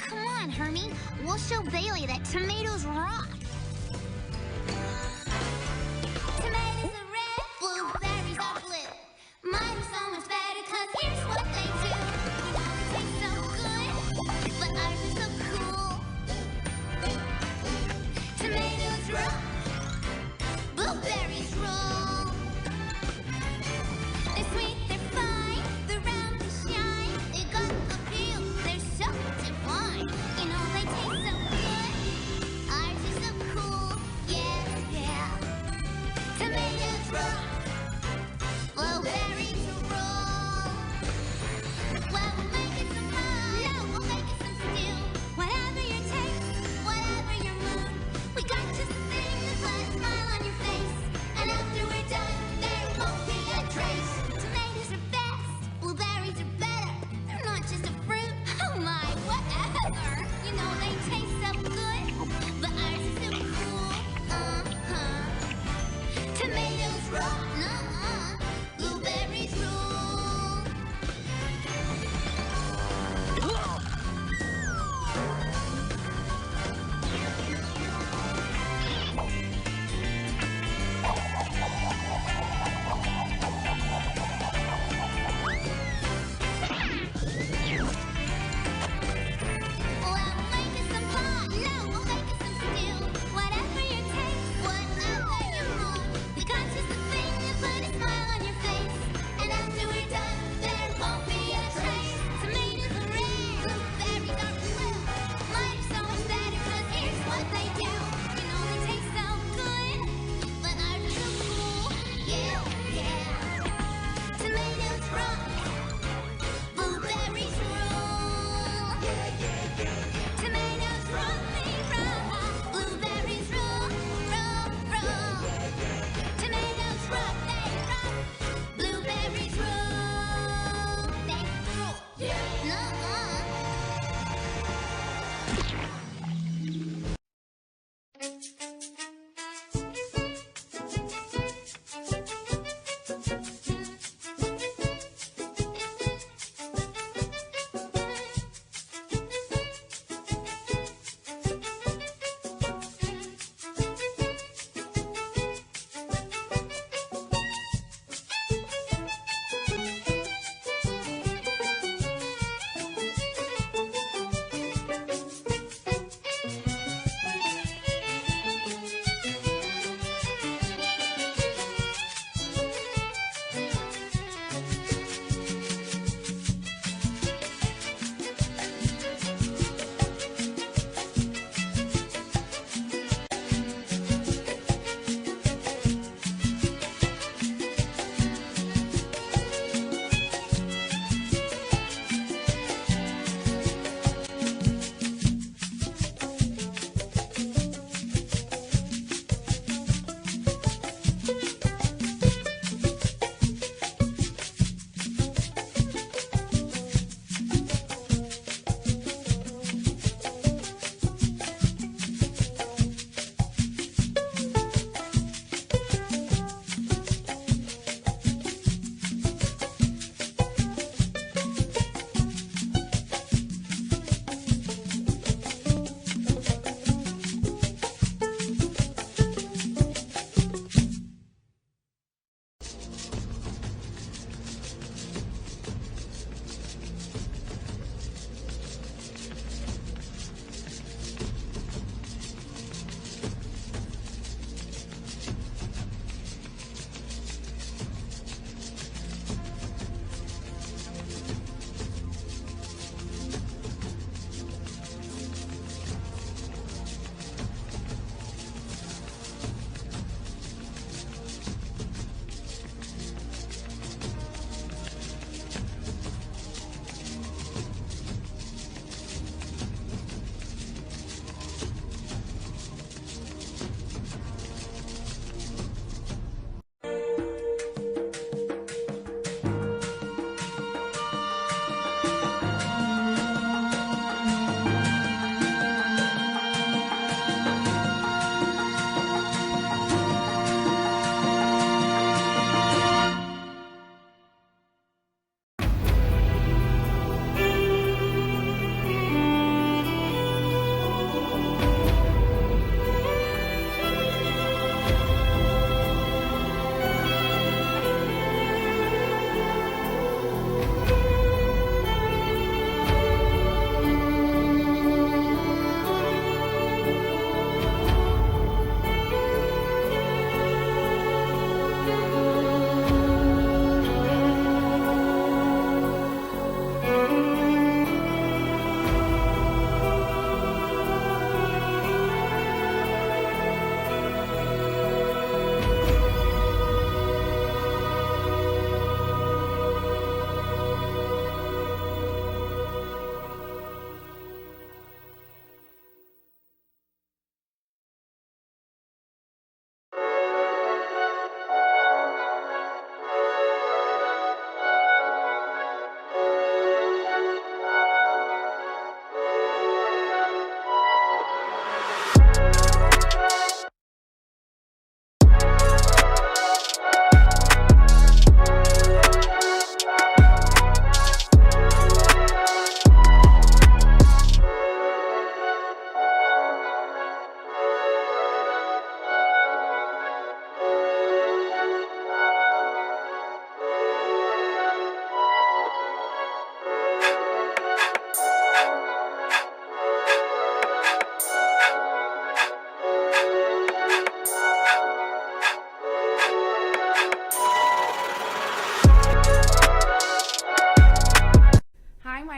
come on, Hermie. We'll show Bailey that tomatoes rock. Tomatoes are red, blueberries are blue. Mine are so much better, 'cause here's what they do. You know they taste so good, but ours are so cool. Tomatoes rock, blueberries roll. They're sweet, they're fine, they're round and shine. They got appeal, they're so divine. You know they taste so good, ours is so cool. Yeah, yeah. Tomatoes rock, blueberries roll. Well, we'll make it some pie. No, we'll make it some stew. Whatever your taste, whatever your mood, we got just the thing to put a smile on your face. And after we're done, there won't be a trace. Tomatoes are best, blueberries are better. They're not just a fruit. Oh my, whatever. You know they taste so good, but ours is so cool. Tomatoes rock, nuh-uh. Blueberries rule. Well, make us some pie. No, we'll make us some stew. Whatever your taste, whatever your mood, we got just the thing to put a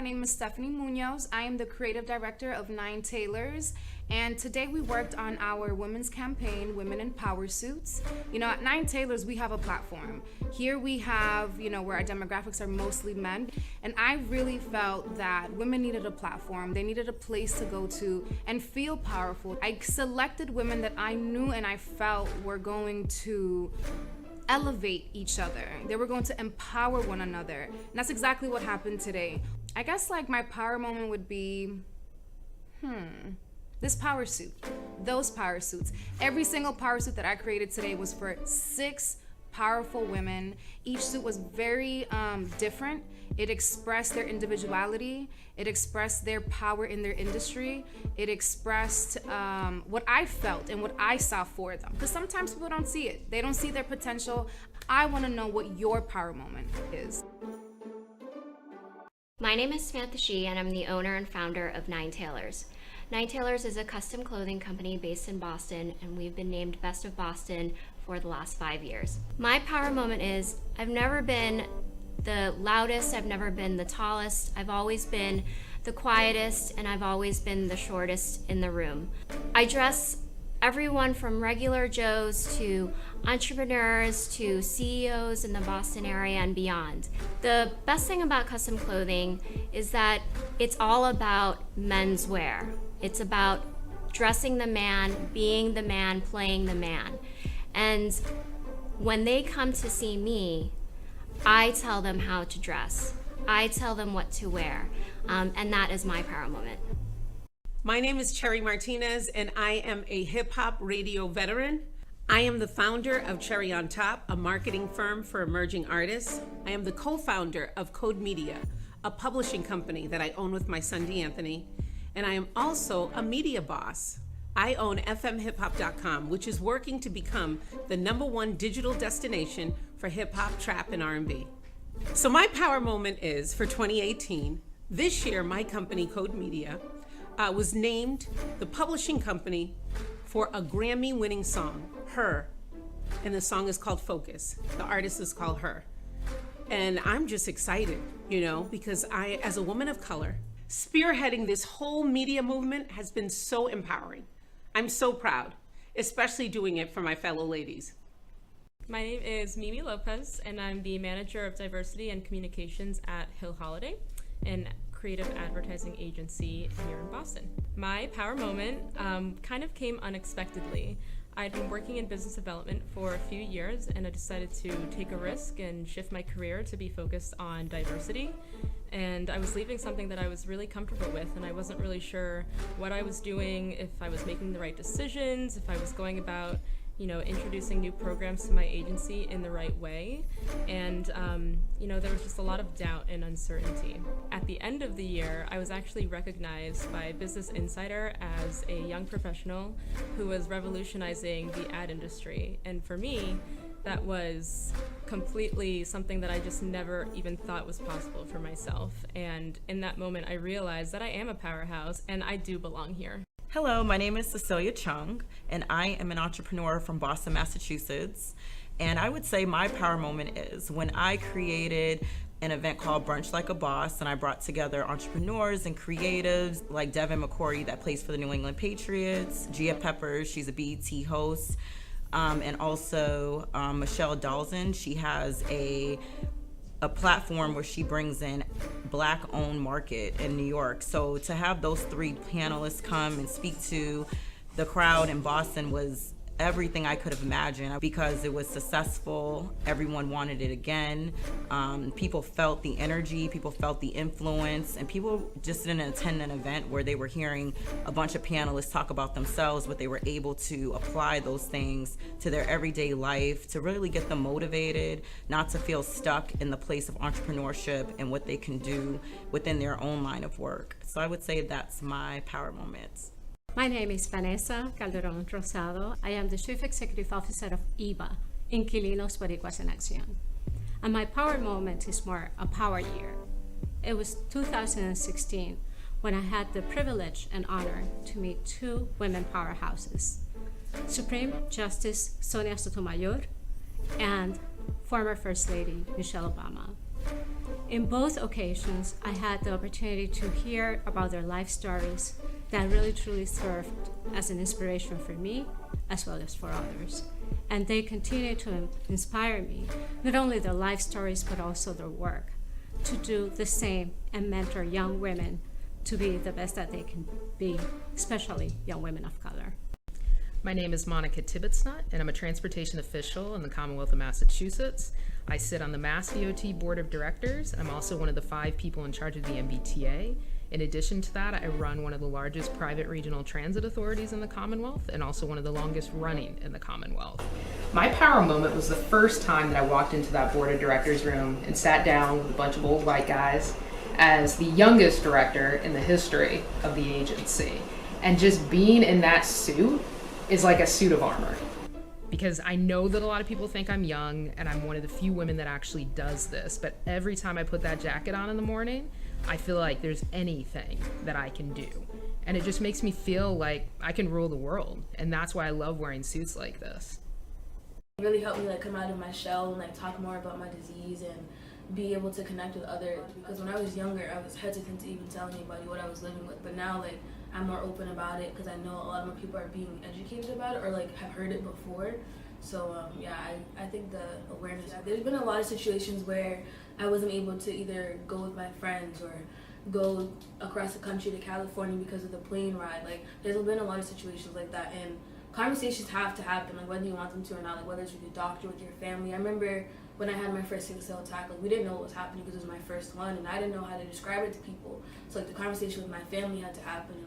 name is Stephanie Munoz. I am the creative director of 9 Tailors, and today we worked on our women's campaign, Women in Power Suits. You know, at 9 Tailors, we have a platform. Here we have, where our demographics are mostly men, and I really felt that women needed a platform. They needed a place to go to and feel powerful. I selected women that I knew and I felt were going to elevate each other. They were going to empower one another. And that's exactly what happened today. I guess like my power moment would be, this power suit, those power suits. Every single power suit that I created today was for 6 powerful women. Each suit was very different. It expressed their individuality. It expressed their power in their industry. It expressed what I felt and what I saw for them. Because sometimes people don't see it. They don't see their potential. I want to know what your power moment is. My name is Samantha Shee, and I'm the owner and founder of 9 Tailors. 9 Tailors is a custom clothing company based in Boston, and we've been named Best of Boston for the last 5 years. My power moment is I've never been the loudest, I've never been the tallest, I've always been the quietest, and I've always been the shortest in the room. I dress everyone from regular Joes to entrepreneurs to CEOs in the Boston area and beyond. The best thing about custom clothing is that it's all about menswear. It's about dressing the man, being the man, playing the man. And when they come to see me, I tell them how to dress. I tell them what to wear. And that is my power moment. My name is Cherry Martinez, and I am a hip-hop radio veteran. I am the founder of Cherry on Top, a marketing firm for emerging artists. I am the co-founder of Code Media, a publishing company that I own with my son DeAnthony. And I am also a media boss. I own fmhiphop.com, which is working to become the #1 digital destination for hip-hop, trap, and R&B. So my power moment is, for 2018, this year my company, Code Media, was named the publishing company for a Grammy-winning song, Her, and the song is called Focus. The artist is called Her. And I'm just excited, because I, as a woman of color, spearheading this whole media movement has been so empowering. I'm so proud, especially doing it for my fellow ladies. My name is Mimi Lopez, and I'm the manager of diversity and communications at Hill Holiday, an creative advertising agency here in Boston. My power moment kind of came unexpectedly. I'd been working in business development for a few years, and I decided to take a risk and shift my career to be focused on diversity. And I was leaving something that I was really comfortable with, and I wasn't really sure what I was doing, if I was making the right decisions, if I was going about introducing new programs to my agency in the right way. And, there was just a lot of doubt and uncertainty. At the end of the year, I was actually recognized by Business Insider as a young professional who was revolutionizing the ad industry. And for me, that was completely something that I just never even thought was possible for myself. And in that moment, I realized that I am a powerhouse and I do belong here. Hello, my name is Cecilia Chung, and I am an entrepreneur from Boston, Massachusetts. And I would say my power moment is when I created an event called Brunch Like a Boss, and I brought together entrepreneurs and creatives like Devin McCourty that plays for the New England Patriots, Gia Peppers, she's a BET host, and also Michelle Dalzin. She has a platform where she brings in Black-owned market in New York. So to have those 3 panelists come and speak to the crowd in Boston was everything I could have imagined, because it was successful. Everyone wanted it again. People felt the energy, people felt the influence, and people just didn't attend an event where they were hearing a bunch of panelists talk about themselves, but they were able to apply those things to their everyday life to really get them motivated, not to feel stuck in the place of entrepreneurship and what they can do within their own line of work. So I would say that's my power moments. My name is Vanessa Calderon Rosado. I am the Chief Executive Officer of IBA, Inquilinos Boricuas en Acción. And my power moment is more a power year. It was 2016 when I had the privilege and honor to meet 2 women powerhouses, Supreme Justice Sonia Sotomayor and former First Lady Michelle Obama. In both occasions, I had the opportunity to hear about their life stories that really truly served as an inspiration for me as well as for others. And they continue to inspire me, not only their life stories, but also their work, to do the same and mentor young women to be the best that they can be, especially young women of color. My name is Monica Tibbetsnut, and I'm a transportation official in the Commonwealth of Massachusetts. I sit on the Mass DOT Board of Directors. I'm also one of the 5 people in charge of the MBTA. In addition to that, I run one of the largest private regional transit authorities in the Commonwealth and also one of the longest running in the Commonwealth. My power moment was the first time that I walked into that Board of Directors room and sat down with a bunch of old white guys as the youngest director in the history of the agency. And just being in that suit is like a suit of armor. Because I know that a lot of people think I'm young and I'm one of the few women that actually does this, but every time I put that jacket on in the morning, I feel like there's anything that I can do. And it just makes me feel like I can rule the world. And that's why I love wearing suits like this. It really helped me come out of my shell and talk more about my disease and be able to connect with others. Because when I was younger, I was hesitant to even tell anybody what I was living with. But now I'm more open about it because I know a lot more people are being educated about it or have heard it before. So I think the awareness. There's been a lot of situations where I wasn't able to either go with my friends or go across the country to California because of the plane ride. There's been a lot of situations like that, and conversations have to happen, whether you want them to or not, whether it's with your doctor, with your family. I remember when I had my first sickle cell attack, we didn't know what was happening because it was my first one, and I didn't know how to describe it to people. So the conversation with my family had to happen, and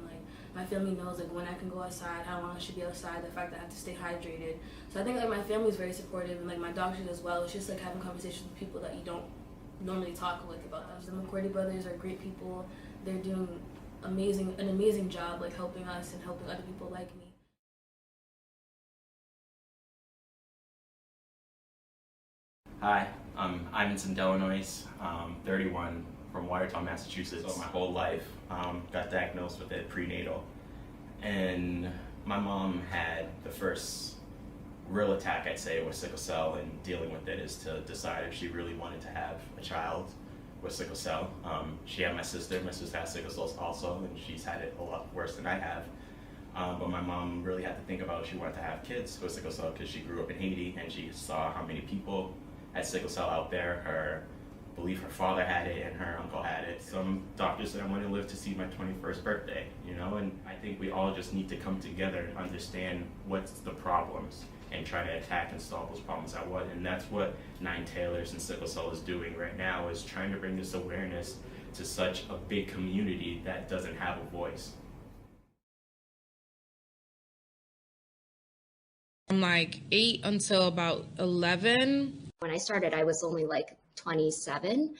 my family knows when I can go outside, how long I should be outside, the fact that I have to stay hydrated. So I think my family is very supportive, and my doctors as well. It's just having conversations with people that you don't normally talk about them. The McCordy brothers are great people. They're doing an amazing job helping us and helping other people like me. Hi, I'm Ivanson Delanois, 31, from Watertown, Massachusetts. So my whole life, got diagnosed with it prenatal. And my mom had the first real attack, I'd say, with sickle cell, and dealing with it is to decide if she really wanted to have a child with sickle cell. She had my sister has sickle cell also, and she's had it a lot worse than I have. But my mom really had to think about if she wanted to have kids with sickle cell because she grew up in Haiti and she saw how many people had sickle cell out there. I believe her father had it and her uncle had it. Some doctors said I want to live to see my 21st birthday, and I think we all just need to come together and understand what's the problems and try to attack and solve those problems at once. And that's what 9 Tailors and Sickle Cell is doing right now, is trying to bring this awareness to such a big community that doesn't have a voice. From 8 until about 11. When I started, I was only 27.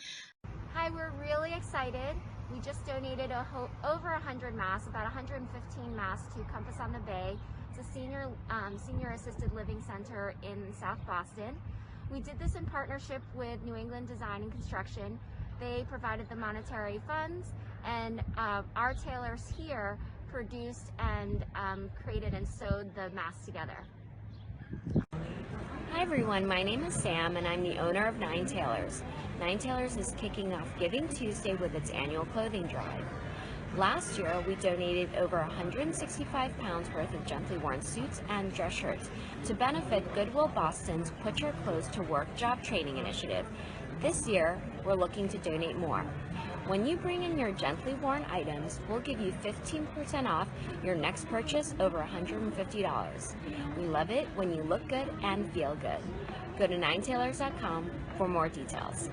Hi, we're really excited. We just donated over 100 masks, about 115 masks to Compass on the Bay. It's a senior assisted living center in South Boston. We did this in partnership with New England Design and Construction. They provided the monetary funds, and our tailors here produced and created and sewed the masks together. Hi everyone, my name is Sam and I'm the owner of 9 Tailors. 9 Tailors is kicking off Giving Tuesday with its annual clothing drive. Last year, we donated over 165 pounds worth of gently worn suits and dress shirts to benefit Goodwill Boston's Put Your Clothes to Work job training initiative. This year, we're looking to donate more. When you bring in your gently worn items, we'll give you 15% off your next purchase over $150. We love it when you look good and feel good. Go to 9tailors.com for more details.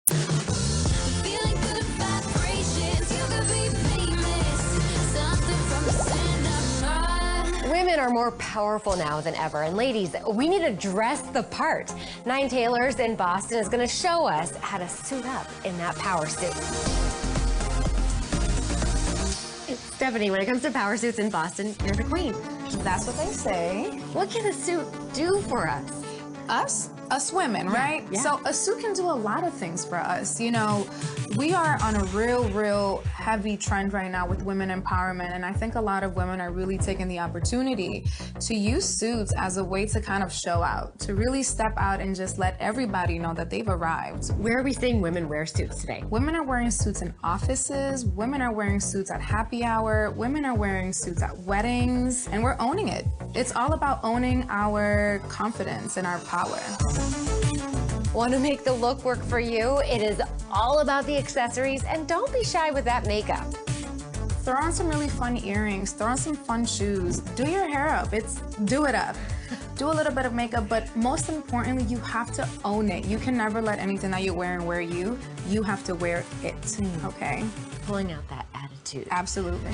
Feeling good vibrations, you could be famous. Something from the center. Women are more powerful now than ever, and ladies, we need to dress the part. 9 Tailors in Boston is going to show us how to suit up in that power suit. Stephanie, when it comes to power suits in Boston, you're the queen. That's what they say. What can a suit do for us? Us? us women, right? yeah. So a suit can do a lot of things for us. You know, we are on a real heavy trend right now with women empowerment, and I think a lot of women are really taking the opportunity to use suits as a way to kind of show out, to really step out and just let everybody know that they've arrived. Where are we seeing women wear suits today? Women are wearing suits in offices, women are wearing suits at happy hour, women are wearing suits at weddings, and we're owning it. It's all about owning our confidence and our power. Want to make the look work for you? It is all about the accessories, and don't be shy with that makeup. Throw on some really fun earrings, throw on some fun shoes, do your hair up, do it up. Do a little bit of makeup, but most importantly, you have to own it. You can never let anything that you're wearing wear you. You have to wear it, okay? Pulling out that attitude. Absolutely.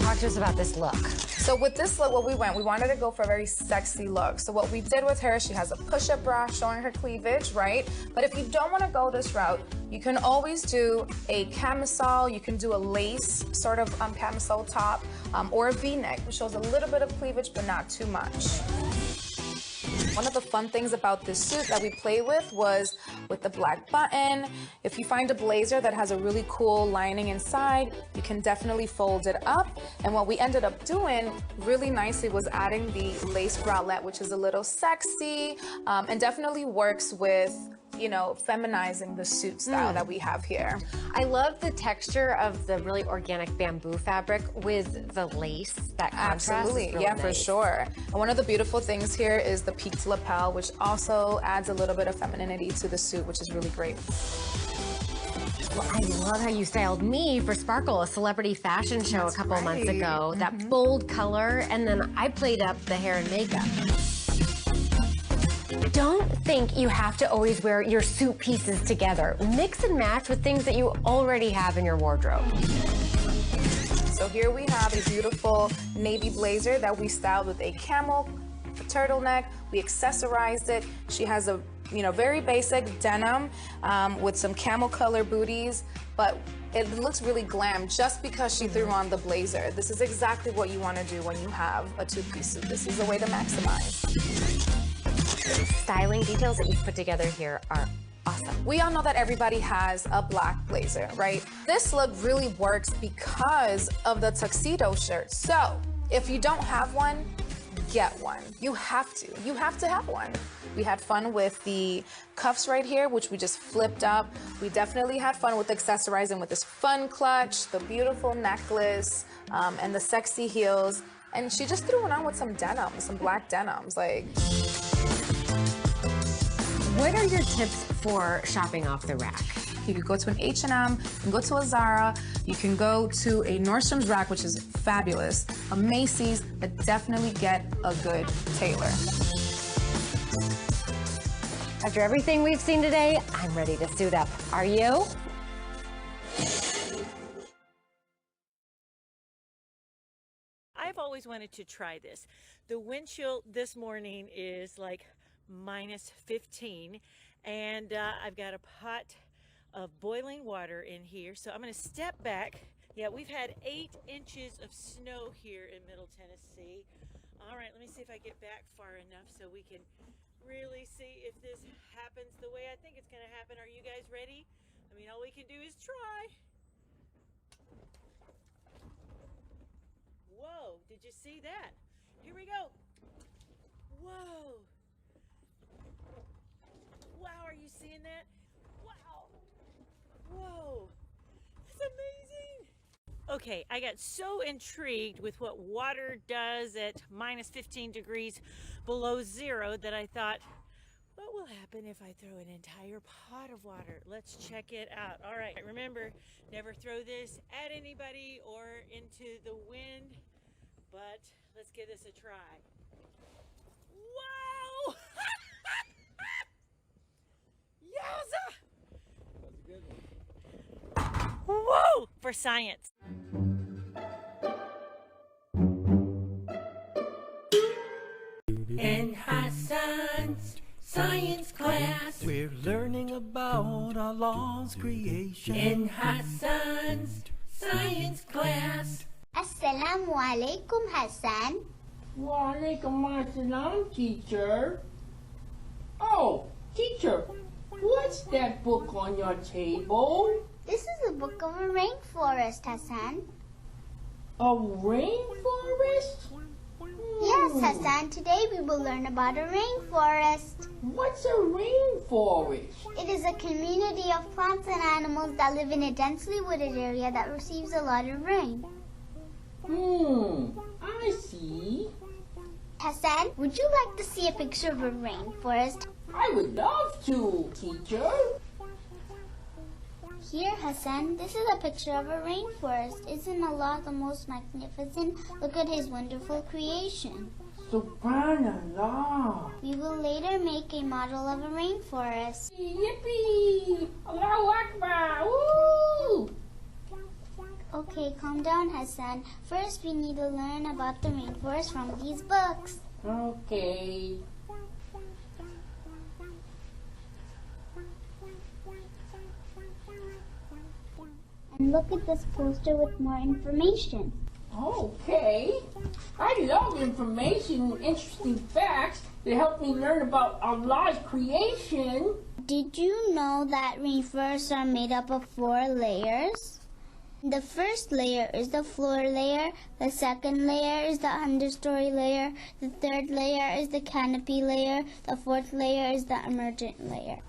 Talk to us about this look. So with this look, we wanted to go for a very sexy look. So what we did with her, she has a push-up bra showing her cleavage, right? But if you don't want to go this route, you can always do a camisole, you can do a lace sort of camisole top, or a V-neck, which shows a little bit of cleavage, but not too much. One of the fun things about this suit that we played was with the black button. If you find a blazer that has a really cool lining inside, you can definitely fold it up. And what we ended up doing really nicely was adding the lace bralette, which is a little sexy, and definitely works with, you know, feminizing the suit style that we have here. I love the texture of the really organic bamboo fabric with the lace. That contrast Absolutely, is really yeah, for nice. sure. And one of the beautiful things here is the peaked lapel, which also adds a little bit of femininity to the suit, which is really great. Well, I love how you styled me for Sparkle, a celebrity fashion show a couple months ago. That bold color, and then I played up the hair and makeup. Don't think you have to always wear your suit pieces together. Mix and match with things that you already have in your wardrobe. So here we have a beautiful navy blazer that we styled with a camel turtleneck. We accessorized it. She has a, you know, very basic denim with some camel color booties, but it looks really glam just because she threw on the blazer. This is exactly what you want to do when you have a two-piece suit. This is a way to maximize. Styling details that you've put together here are awesome. We all know that everybody has a black blazer, right? This look really works because of the tuxedo shirt. So if you don't have one, get one. You have to have one. We had fun with the cuffs right here, which we just flipped up. We definitely had fun with accessorizing with this fun clutch, the beautiful necklace, and the sexy heels. And she just threw it on with some denim, some black denims, like. What are your tips for shopping off the rack? You could go to an H&M, you can go to a Zara, you can go to a Nordstrom's rack, which is fabulous, a Macy's, but definitely get a good tailor. After everything we've seen today, I'm ready to suit up. Are you? I've always wanted to try this. The wind chill this morning is like minus 15, and I've got a pot of boiling water in here, so I'm going to step back. Yeah, we've had 8 inches of snow here in Middle Tennessee. All right, let me see if I get back far enough so we can really see if this happens the way I think it's going to happen. Are you guys ready? I mean, all we can do is try. Whoa, did you see that? Here we go. Whoa. Wow, are you seeing that? Wow. Whoa. That's amazing. Okay, I got so intrigued with what water does at minus 15 degrees below zero that I thought, what will happen if I throw an entire pot of water? Let's check it out. All right, remember, never throw this at anybody or into the wind, but let's give this a try. Wow! Yowza! That's a good one. Whoa! For science. In Hassan's science class, we're learning about Allah's creation. In Hassan's science class. Assalamu alaikum, Hassan. Wa alaikum assalam, teacher. that book on your table? This is a book of a rainforest, Hassan. A rainforest? Yes, Hassan. Today we will learn about a rainforest. What's a rainforest? It is a community of plants and animals that live in a densely wooded area that receives a lot of rain. I see. Hassan, would you like to see a picture of a rainforest? I would love to, teacher. Here, Hassan, this is a picture of a rainforest. Isn't Allah the most magnificent? Look at his wonderful creation. Subhanallah. We will later make a model of a rainforest. Yippee! Allahu Akbar! Woo! Okay, calm down, Hassan. First, we need to learn about the rainforest from these books. Okay. And look at this poster with more information. Okay. I love information and interesting facts that help me learn about Allah's creation. Did you know that rainforests are made up of 4 layers? The first layer is the floor layer, the second layer is the understory layer, the third layer is the canopy layer, the fourth layer is the emergent layer.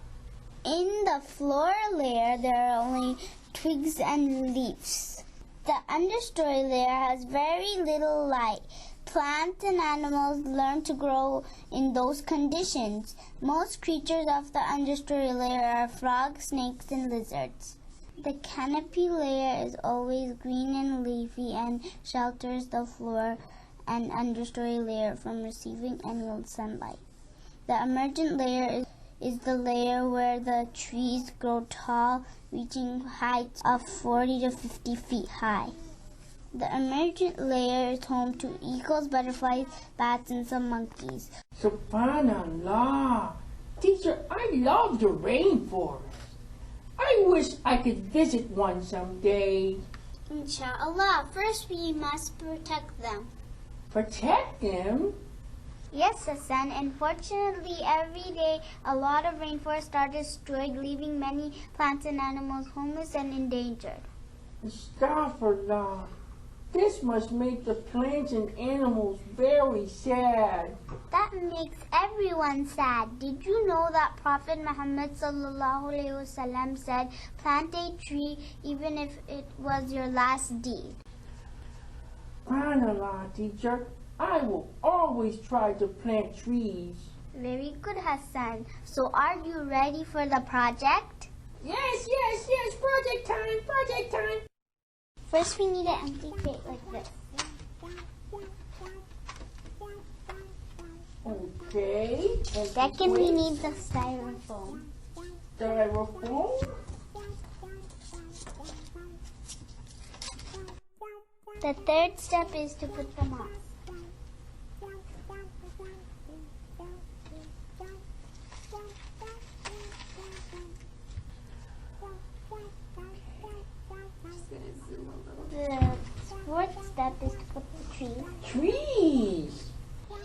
In the floor layer, there are only twigs and leaves. The understory layer has very little light. Plants and animals learn to grow in those conditions. Most creatures of the understory layer are frogs, snakes, and lizards. The canopy layer is always green and leafy and shelters the floor and understory layer from receiving any sunlight. The emergent layer is the layer where the trees grow tall, reaching heights of 40 to 50 feet high. The emergent layer is home to eagles, butterflies, bats, and some monkeys. Subhanallah. Teacher, I love the rainforest. I wish I could visit one someday. Inshallah, first we must protect them. Protect them? Yes, Hassan. Unfortunately, every day a lot of rainforests are destroyed, leaving many plants and animals homeless and endangered. Astaghfirullah. This must make the plants and animals very sad. That makes everyone sad. Did you know that Prophet Muhammad ﷺ said, plant a tree even if it was your last deed? SubhanAllah, teacher. I will always try to plant trees. Very good, Hassan. So are you ready for the project? Yes. Project time. First, we need an empty crate like this. Okay. Second, we need the styrofoam. Styrofoam? The third step is to put them on. The fourth step is to put the trees. Trees!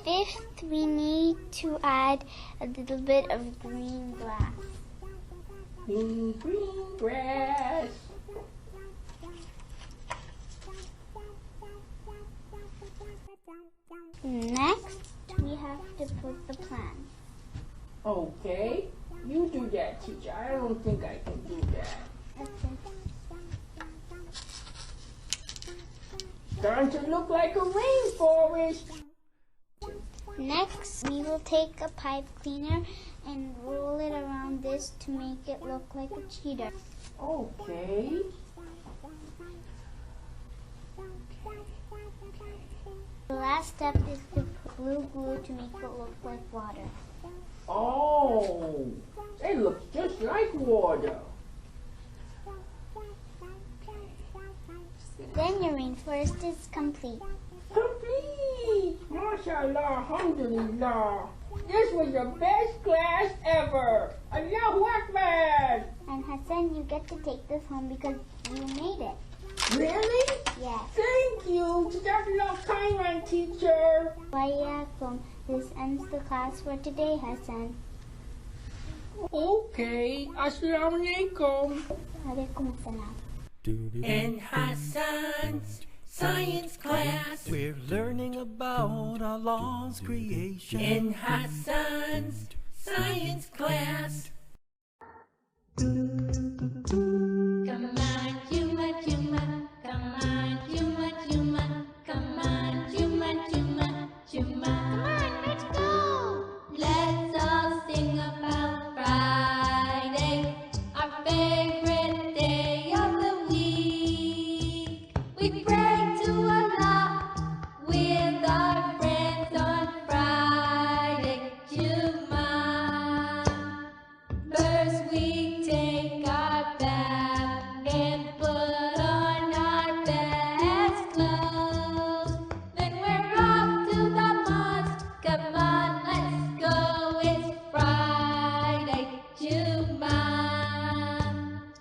Fifth, we need to add a little bit of green grass. Green grass. Next, we have to put the plants. Okay. You do that, teacher. I don't think I can do that. Okay. Starting to look like a rainforest. Next, we will take a pipe cleaner and roll it around this to make it look like a cheetah. Okay. The last step is to put blue glue to make it look like water. Oh, they look just like water. Then your rainforest is complete. Complete! MashaAllah, alhamdulillah. This was the best class ever. Allahu Akbar. And Hassan, you get to take this home because you made it. Really? Yes. Thank you. Jazakallah khairan, teacher. Wayakum. This ends the class for today, Hassan. Okay, assalamualaikum. In Hassan's science class, we're learning about Allah's creation. In Hassan's science class. Come on, Juma, Juma, come on, Juma, Juma, come on, Juma, Juma, Juma. Come on, let's go! Let's all sing about Friday, our favorite day of the week. We pray to Allah with our friends on Friday, Juma. First we take our bath and put on our best clothes. Then we're off to the mosque. Come on, let's go. It's Friday, Juma.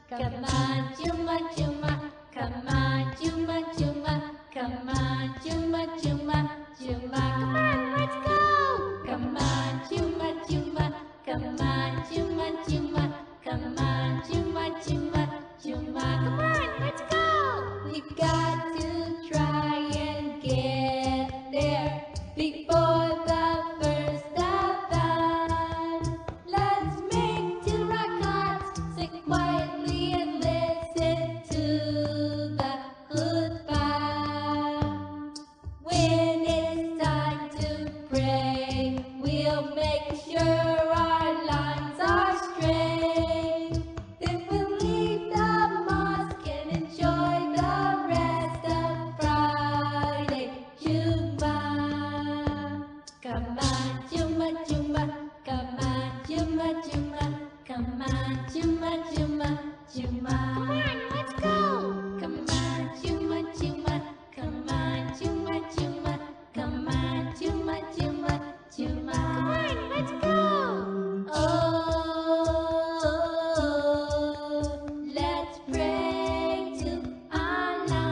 Come on, Juma, Juma. Come on, Juma, Juma. Come on, Juma, Juma, Juma. Come on, let's go. Come on, Juma, Juma. Come on, Juma, Juma. Come on, Juma, Juma, Juma. Come on, let's go. We've got to try and get there before the first adhan. Let's make 2 rakats, sit quietly and listen to the khutbah. When it's time to pray, we'll make sure our lines are straight. Then we'll leave the mosque and enjoy the rest of Friday, Juma. Come on, Juma, Juma. Come on, Juma, Juma. Come on, Juma, Juma, Juma. Come on, let's go. Come on, Juma, Juma. Come on, Juma, Juma. Come on, Juma, Juma, Juma. Come on, let's go. Oh, let's pray to Allah.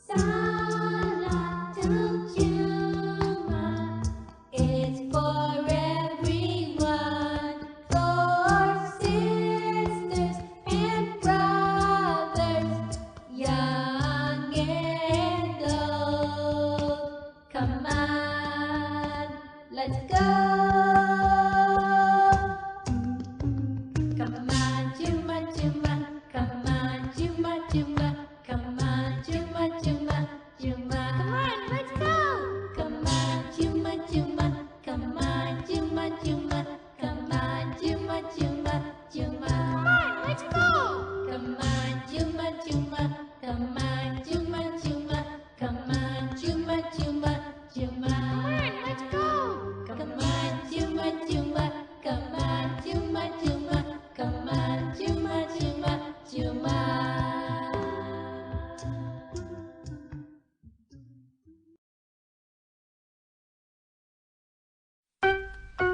Salatul Juma is for everyone, for sisters and brothers, young and old. Come on, let's go. Come on, Juma, Juma. Come on, Juma, Juma. Come on, Juma, Juma, Juma. Come on, let's go. Come on, Juma, Juma. Come on, Juma, Juma. Come on, Juma, Juma, Juma. Come on, let's go. Come on, Juma, Juma. Come on, Juma, Juma. Come on, Juma, Juma, Juma. Come on, let's go. Come on, Juma, Juma. Come on, Juma, Juma. Come on, Juma, Juma, Juma.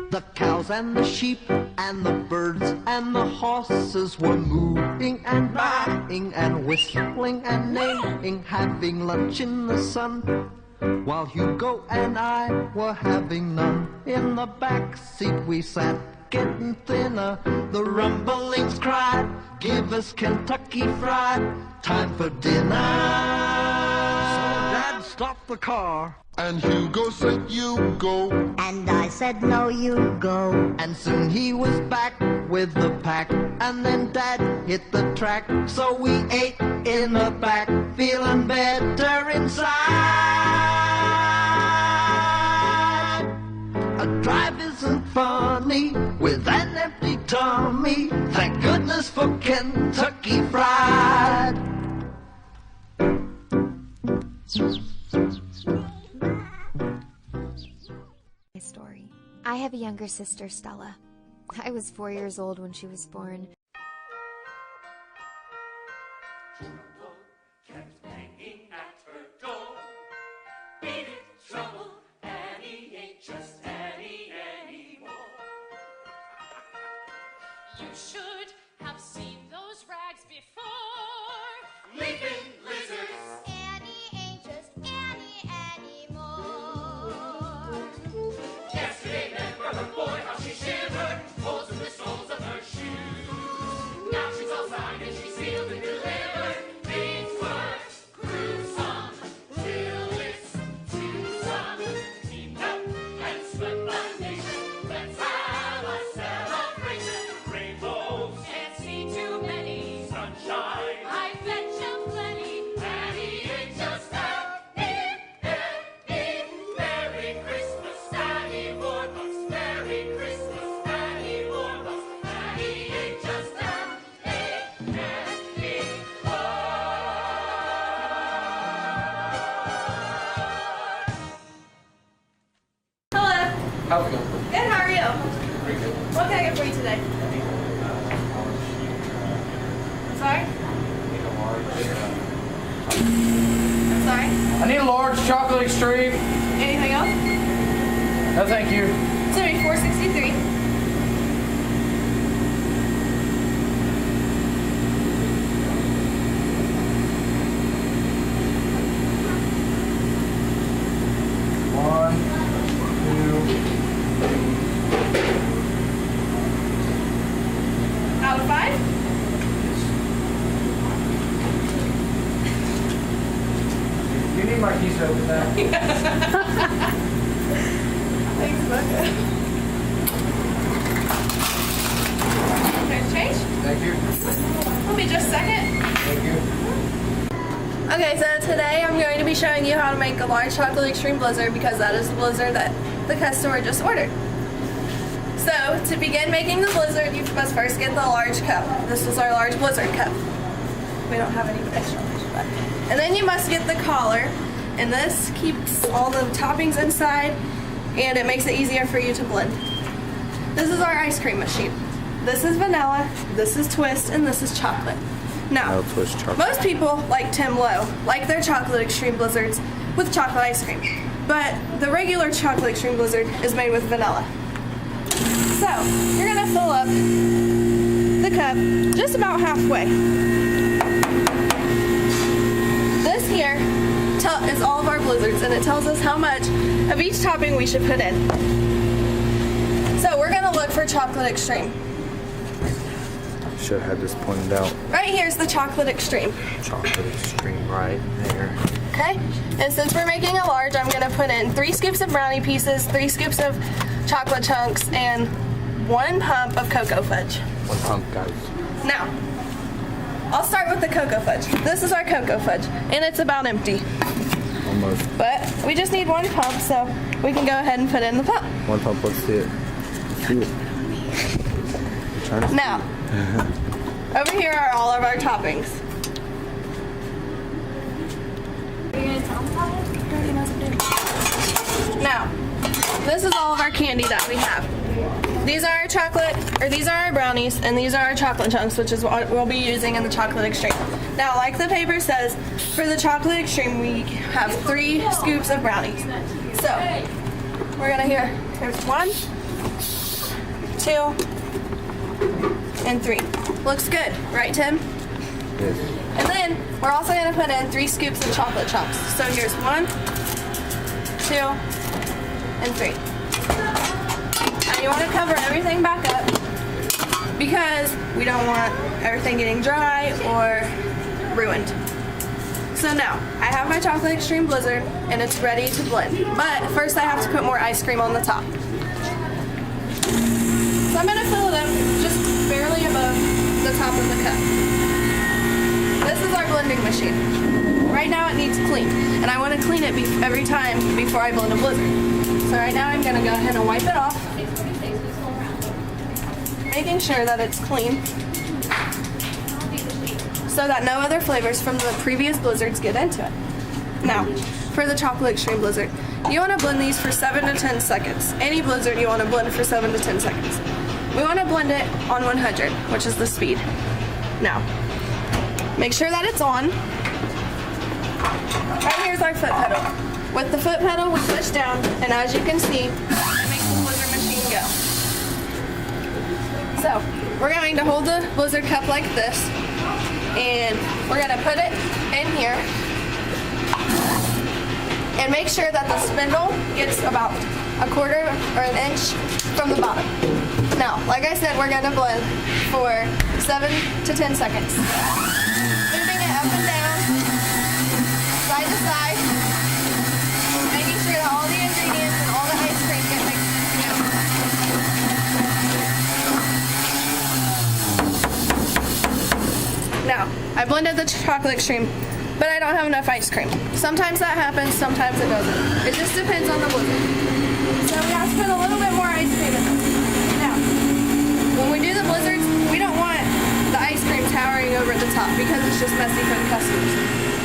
The cows and the sheep and the birds and the horses were moving and baaing and whistling and neighing, having lunch in the sun, while Hugo and I were having none. In the back seat we sat, getting thinner. The rumblings cried, "Give us Kentucky Fried, time for dinner." So Dad stopped the car, and Hugo said, "You go." And I said, "No, you go." And soon he was back with the pack, and then Dad hit the track. So we ate in the back, feeling better inside. A drive isn't funny with an empty tummy. Thank goodness for Kentucky Fried. Story. I have a younger sister, Stella. I was 4 years old when she was born. Kept hanging at her door. Beat it, trouble, Annie ain't just Annie anymore. You should have seen those rags before. Leaping lizards. Annie ain't just Annie anymore. Yesterday met brother boy, how she shivered. Full How's it going? Good, how are you? Pretty good. What can I get for you today? Sorry? I'm sorry? I need a large chocolate extreme. Anything else? No, thank you. It's gonna be $4.63. Out of 5? You need my keys to open that. Thanks, Becca. Nice change? Thank you. Let me just a second. Thank you. Okay, so today I'm going to be showing you how to make a large chocolate extreme blizzard because that is the blizzard that the customer just ordered. So, to begin making the blizzard, you must first get the large cup. This is our large blizzard cup. We don't have any extra large, but. And then you must get the collar, and this keeps all the toppings inside, and it makes it easier for you to blend. This is our ice cream machine. This is vanilla, this is twist, and this is chocolate. Now, most people, like Tim Lowe, like their chocolate extreme blizzards with chocolate ice cream. But the regular chocolate extreme blizzard is made with vanilla. So, you're gonna fill up the cup just about halfway. This here is all of our blizzards, and it tells us how much of each topping we should put in. So, we're gonna look for chocolate extreme. Should have this pointed out. Right here's the chocolate extreme. Chocolate extreme right there. Okay, and since we're making a large, I'm gonna put in 3 scoops of brownie pieces, 3 scoops of chocolate chunks, and 1 pump of cocoa fudge. 1 pump, guys. Now, I'll start with the cocoa fudge. This is our cocoa fudge, and it's about empty. Almost. But we just need 1 pump, so we can go ahead and put it in the pump. 1 pump, let's see it. Let's see it. Now, over here are all of our toppings. Now, this is all of our candy that we have. These are our chocolate, or these are our brownies, and these are our chocolate chunks, which is what we'll be using in the chocolate extreme. Now, like the paper says, for the chocolate extreme, we have 3 scoops of brownies. So, we're gonna here's 1, 2, and 3. Looks good, right, Tim? Yes. And then we're also going to put in 3 scoops of chocolate chunks. So here's 1, 2, and 3. Now you want to cover everything back up because we don't want everything getting dry or ruined. So now, I have my chocolate extreme blizzard and it's ready to blend. But first I have to put more ice cream on the top. So I'm going to fill it up just barely above the top of the cup. This is our blending machine. Right now it needs clean, and I want to clean it every time before I blend a blizzard. So right now I'm going to go ahead and wipe it off, making sure that it's clean so that no other flavors from the previous blizzards get into it. Now, for the chocolate extreme blizzard, you want to blend these for 7 to 10 seconds. Any blizzard you want to blend for 7 to 10 seconds. We want to blend it on 100, which is the speed. Now, make sure that it's on. Right here's our foot pedal. With the foot pedal, we push down, and as you can see, it makes the blizzard machine go. So, we're going to hold the blizzard cup like this, and we're going to put it in here, and make sure that the spindle gets about 1/4 or an inch from the bottom. Now, like I said, we're going to blend for 7 to 10 seconds. Moving it up and down, side to side, making sure that all the ingredients and all the ice cream get mixed in together. Now, I blended the chocolate extreme, but I don't have enough ice cream. Sometimes that happens, sometimes it doesn't. It just depends on the blizzard. So we have to put a little bit more ice cream in this. Now, when we do the blizzards, we don't want the ice cream towering over the top because it's just messy for the customers.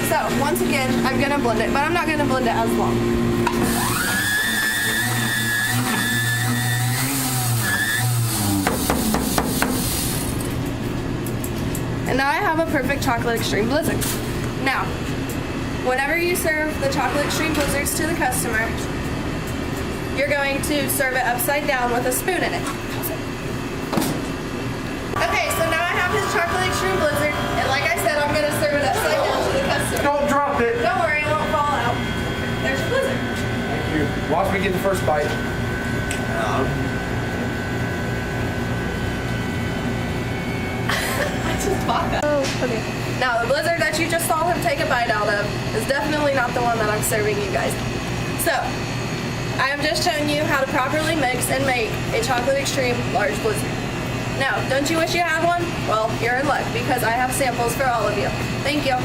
So, once again, I'm going to blend it, but I'm not going to blend it as long. And now I have a perfect chocolate extreme blizzard. Now, whenever you serve the chocolate extreme blizzards to the customer, you're going to serve it upside down with a spoon in it. Okay, so now I have his chocolate extreme blizzard, and like I said, I'm going to serve it upside down to the customer. Don't drop it. Don't worry, it won't fall out. There's your blizzard. Thank you. Watch me get the first bite. I just bought that. Oh, okay. Now, the blizzard that you just saw him take a bite out of is definitely not the one that I'm serving you guys. So, I am just showing you how to properly mix and make a chocolate extreme large blizzard. Now, don't you wish you had one? Well, you're in luck because I have samples for all of you. Thank you.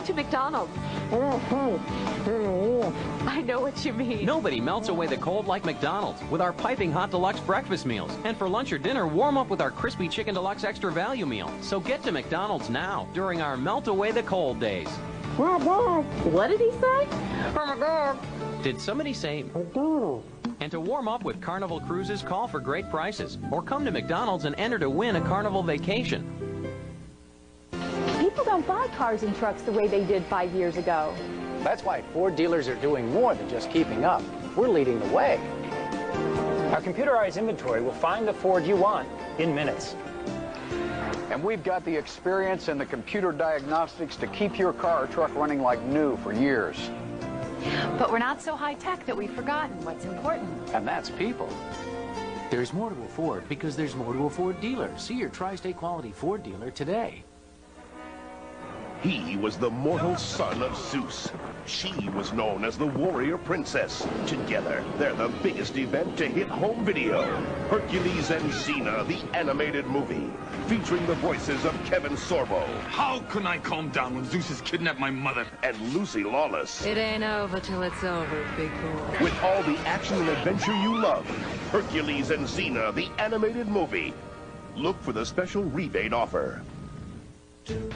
Come to McDonald's. I know what you mean. Nobody melts away the cold like McDonald's with our piping hot deluxe breakfast meals. And for lunch or dinner, warm up with our crispy chicken deluxe extra value meal. So get to McDonald's now during our melt away the cold days. What did he say? Did somebody say McDonald's? And to warm up with Carnival Cruises, call for great prices. Or come to McDonald's and enter to win a Carnival vacation. People don't buy cars and trucks the way they did 5 years ago. That's why Ford dealers are doing more than just keeping up. We're leading the way. Our computerized inventory will find the Ford you want in minutes. And we've got the experience and the computer diagnostics to keep your car or truck running like new for years. But we're not so high-tech that we've forgotten what's important. And that's people. There's more to afford because there's more to a Ford dealer. See your Tri-State Quality Ford dealer today. He was the mortal son of Zeus. She was known as the warrior princess. Together, they're the biggest event to hit home video. Hercules and Xena, the animated movie, featuring the voices of Kevin Sorbo. How can I calm down when Zeus has kidnapped my mother? And Lucy Lawless. It ain't over till it's over, big boy. With all the action and adventure you love. Hercules and Xena, the animated movie. Look for the special rebate offer.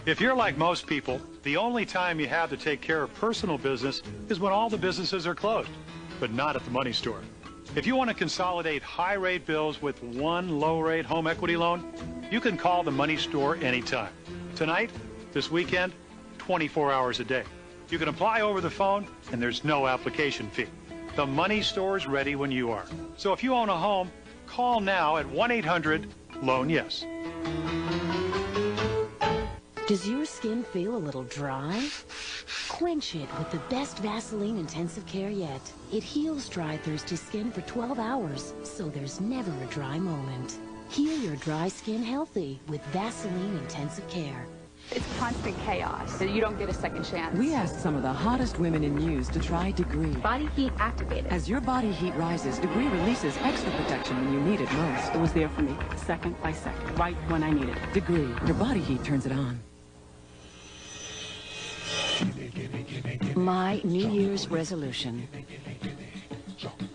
If you're like most people, the only time you have to take care of personal business is when all the businesses are closed, but not at the money store. If you want to consolidate high-rate bills with one low-rate home equity loan, you can call the money store anytime. Tonight, this weekend, 24 hours a day. You can apply over the phone, and there's no application fee. The money store's ready when you are. So if you own a home, call now at 1-800-LOAN-YES. Does your skin feel a little dry? Quench it with the best Vaseline Intensive Care yet. It heals dry, thirsty skin for 12 hours, so there's never a dry moment. Heal your dry skin healthy with Vaseline Intensive Care. It's constant chaos. You don't get a second chance. We asked some of the hottest women in news to try Degree. Body heat activated. As your body heat rises, Degree releases extra protection when you need it most. It was there for me, second by second, right when I needed it. Degree. Your body heat turns it on. My New Year's resolution.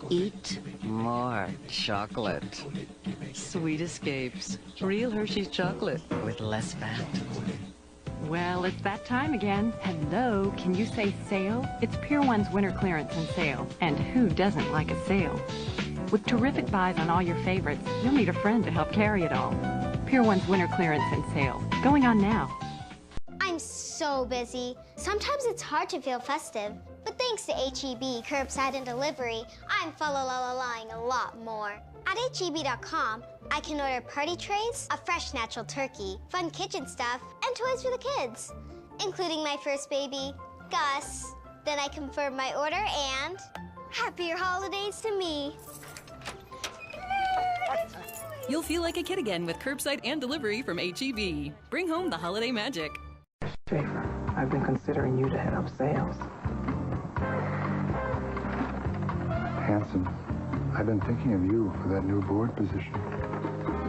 Eat more chocolate. Sweet escapes. Real Hershey's chocolate with less fat. Well, it's that time again. Hello, can you say sale? It's Pier 1's winter clearance and sale. And who doesn't like a sale? With terrific buys on all your favorites, you'll need a friend to help carry it all. Pier 1's winter clearance and sale. Going on now. I'm so busy. Sometimes it's hard to feel festive. But thanks to HEB Curbside and Delivery, I'm fa-la-la-la-lying a lot more. At HEB.com, I can order party trays, a fresh natural turkey, fun kitchen stuff, and toys for the kids, including my first baby, Gus. Then I confirm my order and happier holidays to me. You'll feel like a kid again with curbside and delivery from HEB. Bring home the holiday magic. Schaefer, I've been considering you to head up sales. Hanson, I've been thinking of you for that new board position.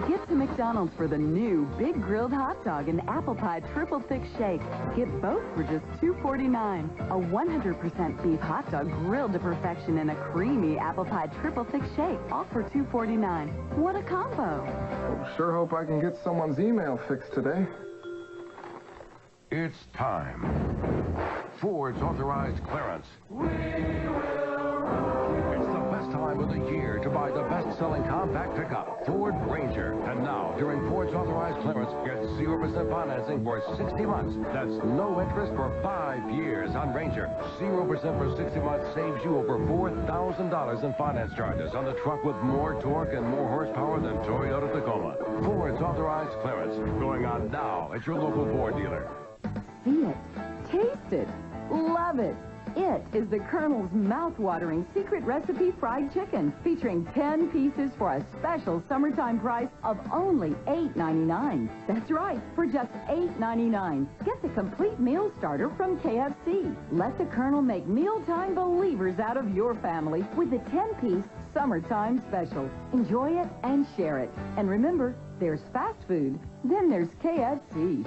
Get to McDonald's for the new Big Grilled Hot Dog and Apple Pie Triple Thick Shake. Get both for just $2.49. A 100% beef hot dog grilled to perfection and a creamy Apple Pie Triple Thick Shake, all for $2.49. What a combo! Sure hope I can get someone's email fixed today. It's time. Ford's authorized clearance. It's the best time of the year to buy the best-selling compact pickup, Ford Ranger. And now, during Ford's authorized clearance, get 0% financing for 60 months. That's no interest for 5 years on Ranger. 0% for 60 months saves you over $4,000 in finance charges on the truck with more torque and more horsepower than Toyota Tacoma. Ford's authorized clearance. Going on now at your local Ford dealer. See it, taste it, love it. It is the Colonel's mouth-watering secret recipe fried chicken, featuring 10 pieces for a special summertime price of only $8.99. That's right, for just $8.99. Get the complete meal starter from KFC. Let the Colonel make mealtime believers out of your family with the 10-piece summertime special. Enjoy it and share it. And remember, there's fast food, then there's KFC.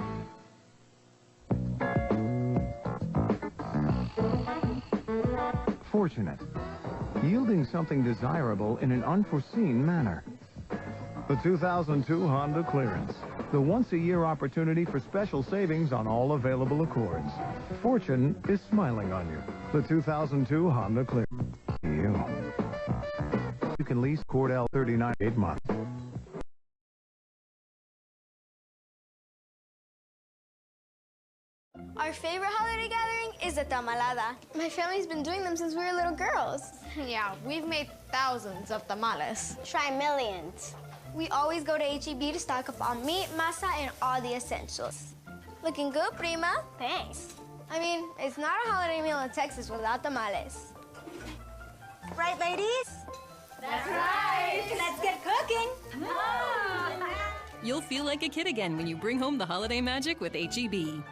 fortunate, yielding something desirable in an unforeseen manner. The 2002 Honda Clearance, the once-a-year opportunity for special savings on all available Accords. Fortune is smiling on you. The 2002 Honda Clearance. You can lease Accord L 39 8 months. Our favorite holiday gathering is the tamalada. My family's been doing them since we were little girls. Yeah, we've made thousands of tamales. Try millions. We always go to HEB to stock up on meat, masa, and all the essentials. Looking good, prima. Thanks. I mean, it's not a holiday meal in Texas without tamales. Right, ladies? That's right. Let's get cooking. You'll feel like a kid again when you bring home the holiday magic with HEB.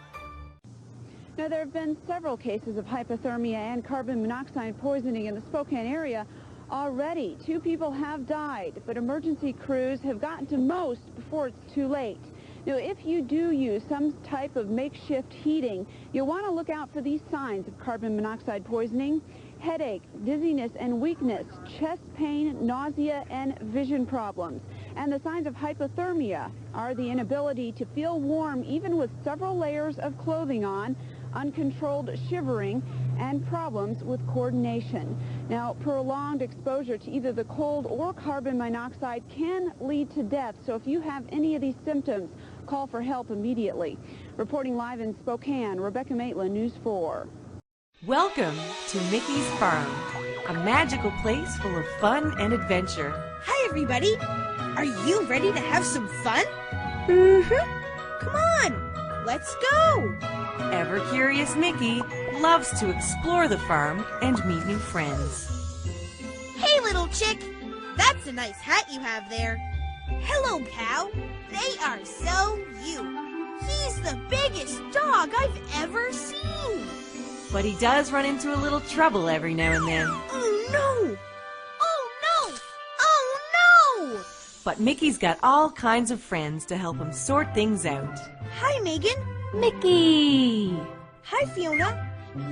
Now, there have been several cases of hypothermia and carbon monoxide poisoning in the Spokane area. Already, 2 people have died, but emergency crews have gotten to most before it's too late. Now, if you do use some type of makeshift heating, you'll want to look out for these signs of carbon monoxide poisoning: headache, dizziness and weakness, chest pain, nausea, and vision problems. And the signs of hypothermia are the inability to feel warm even with several layers of clothing on, uncontrolled shivering, and problems with coordination. Now, prolonged exposure to either the cold or carbon monoxide can lead to death, so if you have any of these symptoms, call for help immediately. Reporting live in Spokane, Rebecca Maitland, News 4. Welcome to Mickey's Farm, a magical place full of fun and adventure. Hi, everybody. Are you ready to have some fun? Mm-hmm. Come on, let's go. Ever-curious Mickey loves to explore the farm and meet new friends. Hey, little chick. That's a nice hat you have there. Hello, cow. They are so you. He's the biggest dog I've ever seen. But he does run into a little trouble every now and then. Oh, no! Oh, no! Oh, no! But Mickey's got all kinds of friends to help him sort things out. Hi, Megan. Mickey! Hi, Fiona.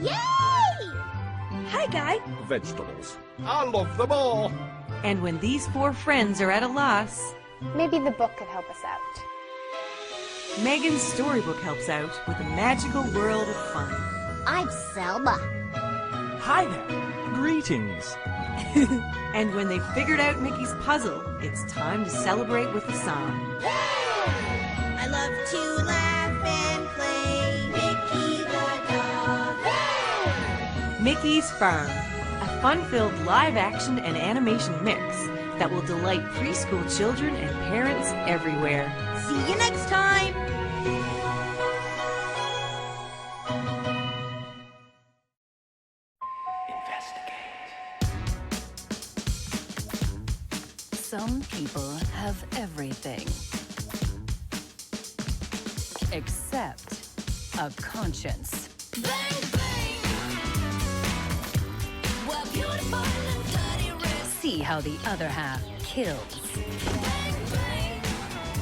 Yay! Hi, Guy. Vegetables. I love them all. And when these 4 friends are at a loss, Maybe the book could help us out. Megan's storybook helps out with a magical world of fun. I'm Selma. Hi there. Greetings. And when they've figured out Mickey's puzzle, it's time to celebrate with a song. I love to laugh and play Mickey the dog. Mickey's Farm, a fun-filled live-action and animation mix that will delight preschool children and parents everywhere. See you next time. Some people have everything. Except a conscience. Bang, bang. We're beautiful and dirty red. See how the other half kills. Bang, bang.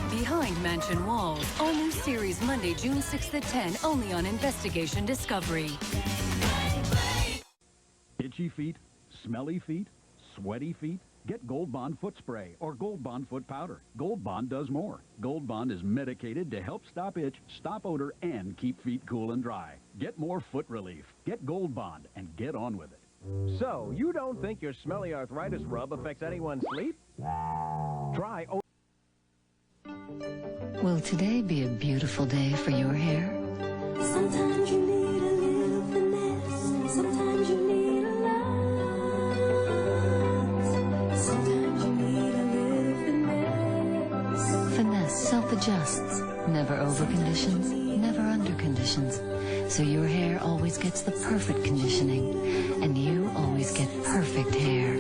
Behind Mansion Walls, all new series Monday, June 6th at 10, only on Investigation Discovery. Itchy feet, smelly feet, sweaty feet? Get Gold Bond Foot Spray or Gold Bond Foot Powder. Gold Bond does more. Gold Bond is medicated to help stop itch, stop odor, and keep feet cool and dry. Get more foot relief. Get Gold Bond and get on with it. So, you don't think your smelly arthritis rub affects anyone's sleep? Try... Will today be a beautiful day for your hair? Sometimes you need a little finesse. Sometimes you need a lot. Sometimes you need a little finesse. Finesse self-adjusts, never over conditions, never under conditions. So your hair always gets the perfect conditioning, and you always get perfect hair.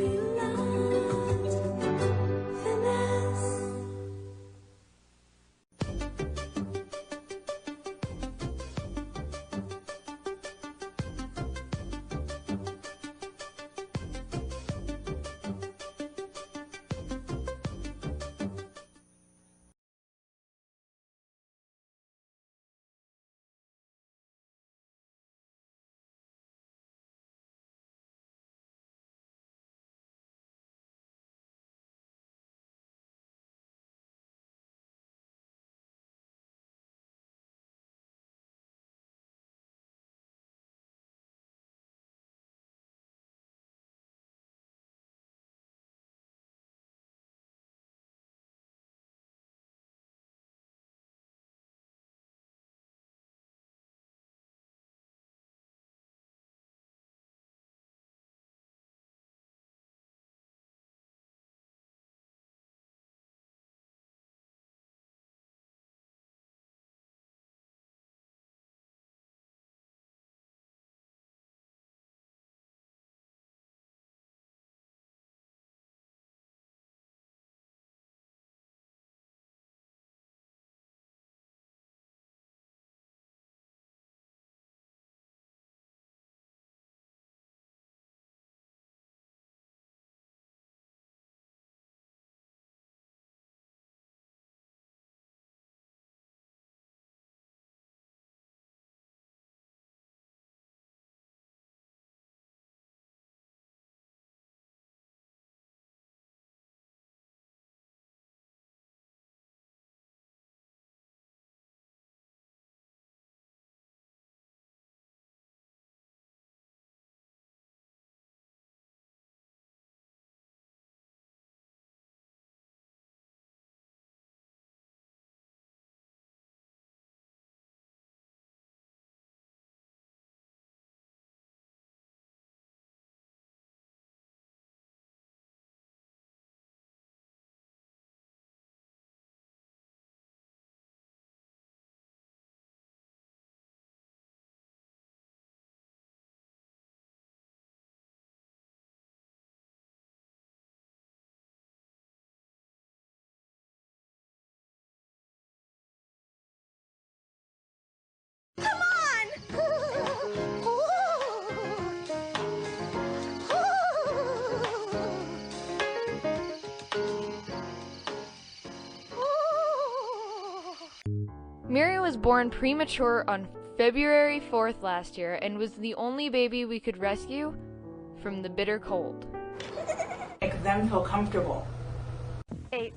born premature on February 4th last year and was the only baby we could rescue from the bitter cold. Make them feel comfortable. 8.